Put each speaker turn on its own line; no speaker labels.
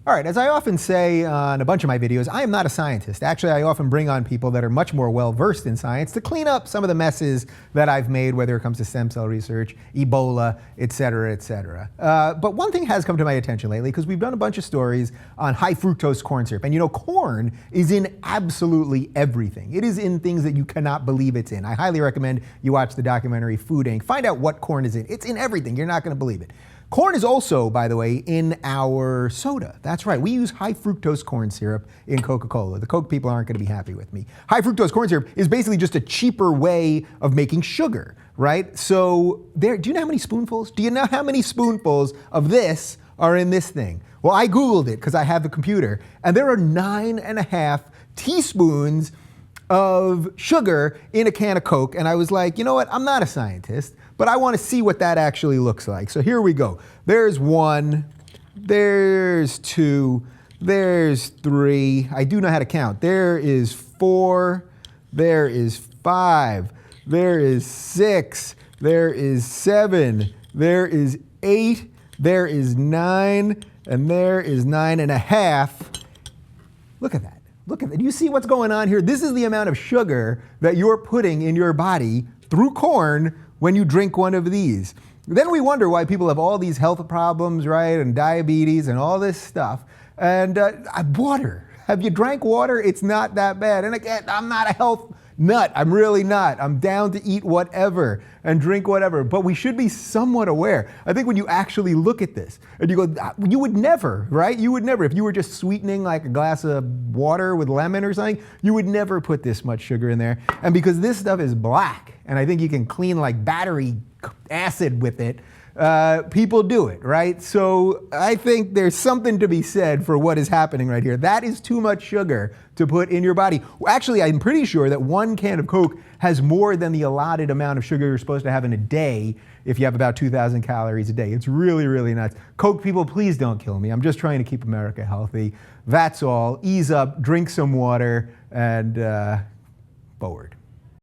All right, as I often say on a bunch of my videos, I am not a scientist. Actually, I often bring on people that are much more well-versed in science to clean up some of the messes that I've made, whether it comes to stem cell research, Ebola, et cetera, et cetera. But one thing has come to my attention lately, because we've done a bunch of stories on high-fructose corn syrup. And you know, corn is in absolutely everything. It is in things that you cannot believe it's in. I highly recommend you watch the documentary Food Inc. Find out what corn is in. It's in everything. You're not going to believe it. Corn is also, by the way, in our soda. That's right, we use high-fructose corn syrup in Coca-Cola. The Coke people aren't gonna be happy with me. High-fructose corn syrup is basically just a cheaper way of making sugar, right? So, do you know how many spoonfuls? Do you know how many spoonfuls of this are in this thing? Well, I Googled it because I have the computer, and there are 9.5 teaspoons of sugar in a can of Coke, and I was like, you know what, I'm not a scientist, but I want to see what that actually looks like. So here we go. There's 1, there's 2, there's 3. I do know how to count. There is 4, there is 5, there is 6, there is 7, there is 8, there is 9, and there is 9.5. Look at that. Look at that. Do you see what's going on here? This is the amount of sugar that you're putting in your body through corn when you drink one of these. Then we wonder why people have all these health problems, right? And diabetes and all this stuff. And water. Have you drank water? It's not that bad. And again, I'm not a health nut. I'm really not. I'm down to eat whatever and drink whatever. But we should be somewhat aware. I think when you actually look at this and you go, you would never, right? You would never, if you were just sweetening like a glass of water with lemon or something, you would never put this much sugar in there. And because this stuff is black, and I think you can clean like battery acid with it, people do it, right? So I think there's something to be said for what is happening right here. That is too much sugar to put in your body. Actually, I'm pretty sure that 1 can of Coke has more than the allotted amount of sugar you're supposed to have in a day if you have about 2,000 calories a day. It's really, really nuts. Coke people, please don't kill me. I'm just trying to keep America healthy. That's all. Ease up, drink some water, and forward.